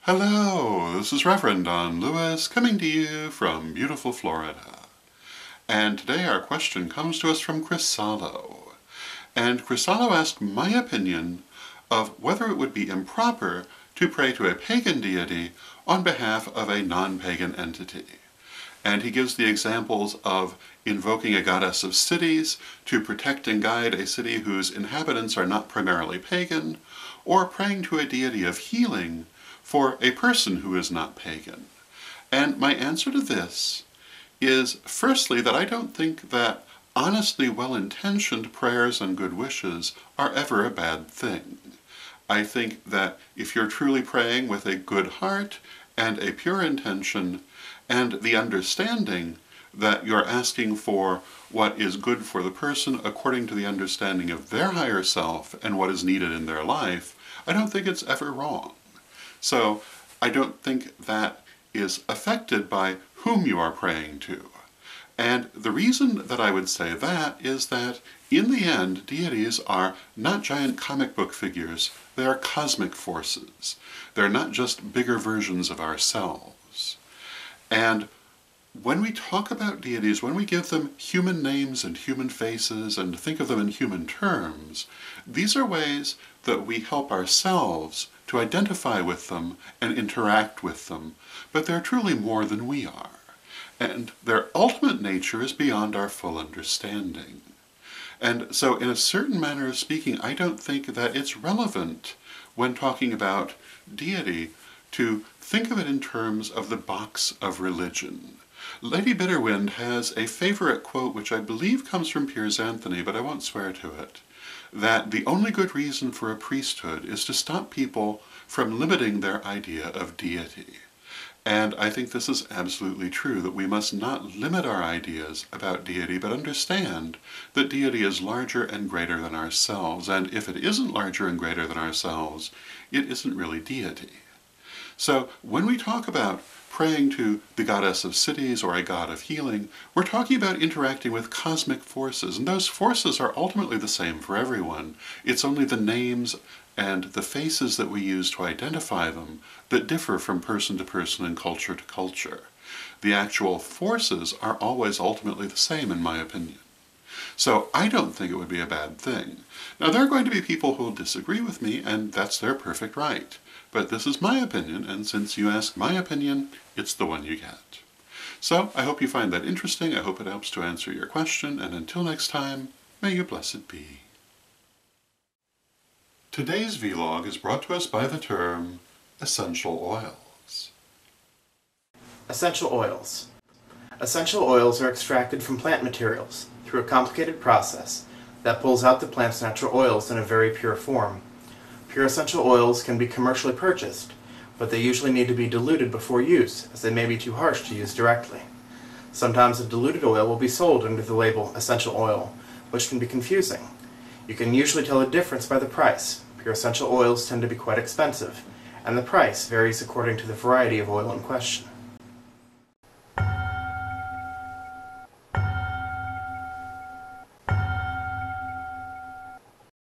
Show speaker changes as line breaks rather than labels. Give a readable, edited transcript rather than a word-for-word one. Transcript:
Hello, this is Reverend Don Lewis coming to you from beautiful Florida. And today our question comes to us from Chrysalo. And Chrysalo asked my opinion of whether it would be improper to pray to a pagan deity on behalf of a non-pagan entity. And he gives the examples of invoking a goddess of cities to protect and guide a city whose inhabitants are not primarily pagan, or praying to a deity of healing for a person who is not pagan. And my answer to this is, firstly, that I don't think that honestly well-intentioned prayers and good wishes are ever a bad thing. I think that if you're truly praying with a good heart and a pure intention and the understanding that you're asking for what is good for the person according to the understanding of their higher self and what is needed in their life, I don't think it's ever wrong. So I don't think that is affected by whom you are praying to. And the reason that I would say that is that in the end, deities are not giant comic book figures, they are cosmic forces. They're not just bigger versions of ourselves. And when we talk about deities, when we give them human names and human faces and think of them in human terms, these are ways that we help ourselves to identify with them and interact with them, but they're truly more than we are. And their ultimate nature is beyond our full understanding. And so in a certain manner of speaking, I don't think that it's relevant when talking about deity to think of it in terms of the box of religion. Lady Bitterwind has a favorite quote which I believe comes from Piers Anthony, but I won't swear to it, that the only good reason for a priesthood is to stop people from limiting their idea of deity. And I think this is absolutely true, that we must not limit our ideas about deity, but understand that deity is larger and greater than ourselves, and if it isn't larger and greater than ourselves, it isn't really deity. So when we talk about praying to the goddess of cities or a god of healing, we're talking about interacting with cosmic forces, and those forces are ultimately the same for everyone. It's only the names and the faces that we use to identify them that differ from person to person and culture to culture. The actual forces are always ultimately the same, in my opinion. So I don't think it would be a bad thing. Now there are going to be people who will disagree with me, and that's their perfect right. But this is my opinion, and since you asked my opinion, it's the one you get. So I hope you find that interesting, I hope it helps to answer your question, and until next time, may you blessed be. Today's vlog is brought to us by the term essential oils.
Essential oils. Essential oils are extracted from plant materials through a complicated process that pulls out the plant's natural oils in a very pure form. Pure essential oils can be commercially purchased, but they usually need to be diluted before use, as they may be too harsh to use directly. Sometimes a diluted oil will be sold under the label essential oil, which can be confusing. You can usually tell the difference by the price. Pure essential oils tend to be quite expensive, and the price varies according to the variety of oil in question.